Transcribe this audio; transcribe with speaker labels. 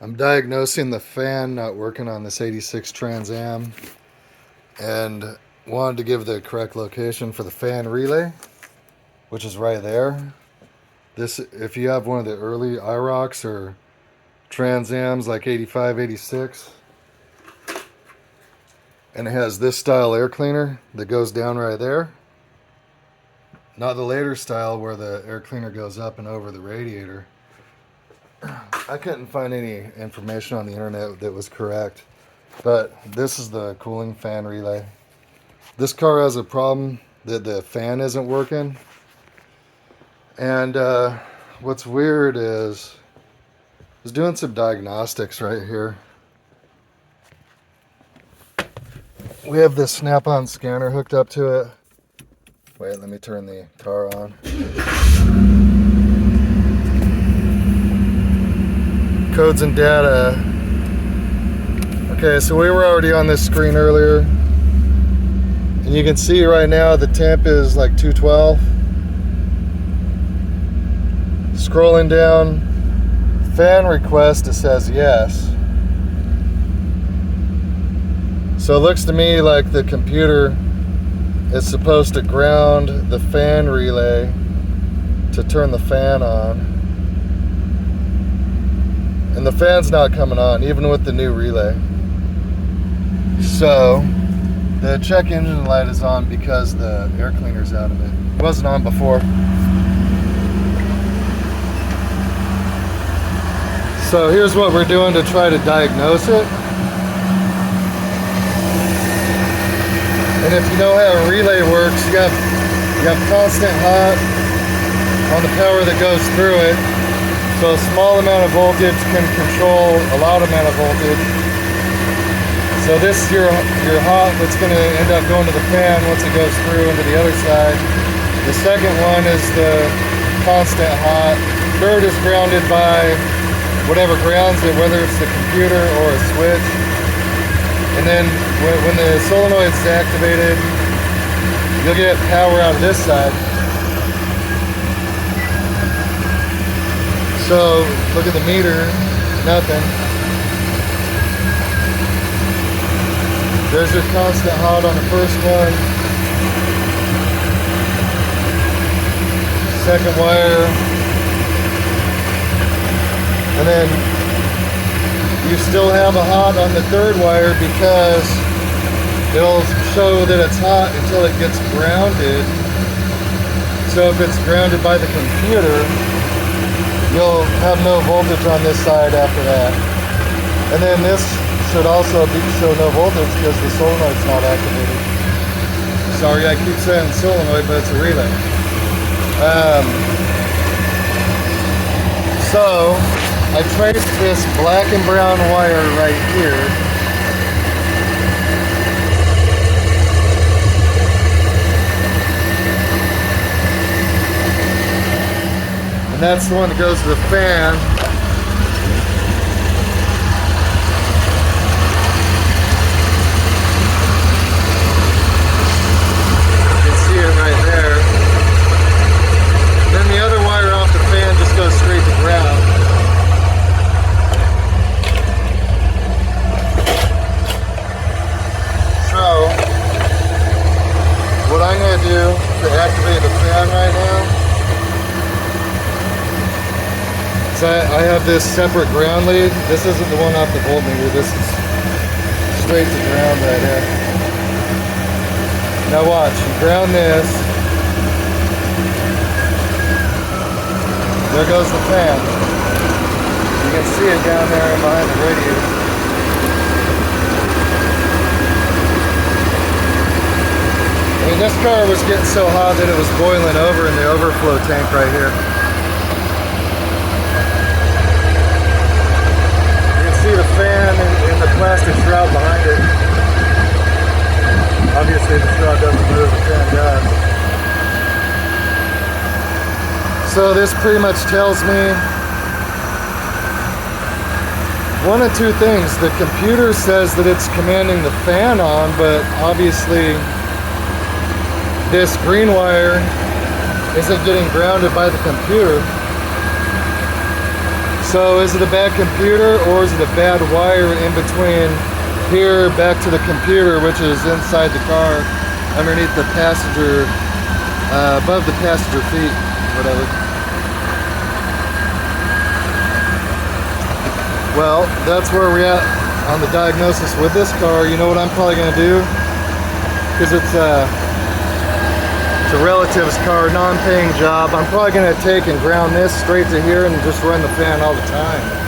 Speaker 1: I'm diagnosing the fan not working on this 86 Trans Am and wanted to give the correct location for the fan relay, which is right there. This, if you have one of the early IROCs or Trans Ams like 85, 86, and it has this style air cleaner that goes down right there. Not the later style where the air cleaner goes up and over the radiator. I couldn't find any information on the internet that was correct, but this is the cooling fan relay. This car has a problem that the fan isn't working, and what's weird is I was doing some diagnostics right here. We have this snap-on scanner hooked up to it. Wait, let me turn the car on. Codes and data. Okay, so we were already on this screen earlier, and you can see right now the temp is like 212. Scrolling down, fan request, it says yes. So it looks to me like the computer is supposed to ground the fan relay to turn the fan on. And the fan's not coming on, even with the new relay. So, the check engine light is on because the air cleaner's out of it. It wasn't on before. So here's what we're doing to try to diagnose it. And if you know how a relay works, you have constant hot on the power that goes through it. So a small amount of voltage can control a loud amount of voltage. So this is your hot that's going to end up going to the fan once it goes through into the other side. The second one is the constant hot. Third is grounded by whatever grounds it, whether it's the computer or a switch. And then when the solenoid's activated, you'll get power out of this side. So look at the meter, nothing. There's your constant hot on the first one. Second wire. And then you still have a hot on the third wire because it'll show that it's hot until it gets grounded. So if it's grounded by the computer, you'll have no voltage on this side after that. And then this should also show no voltage because the solenoid's not activated. Sorry, I keep saying solenoid, but it's a relay. So I traced this black and brown wire right here. And that's the one that goes to the fan. You can see it right there. And then the other wire off the fan just goes straight to ground. So, what I'm going to do to activate the fan right now, I have this separate ground lead. This isn't the one off the voltmeter. This is straight to ground right here. Now watch, you ground this. There goes the fan. You can see it down there behind the radiator. I mean, this car was getting so hot that it was boiling over in the overflow tank right here. See the fan in the plastic shroud behind it. Obviously the shroud doesn't move, the fan does. So this pretty much tells me one of two things. The computer says that it's commanding the fan on, but obviously this green wire isn't getting grounded by the computer. So is it a bad computer, or is it a bad wire in between here back to the computer, which is inside the car, underneath the passenger, above the passenger feet, whatever. Well, that's where we're at on the diagnosis with this car. You know what I'm probably going to do? Because it's a relative's car, non-paying job. I'm probably going to take and ground this straight to here and just run the fan all the time.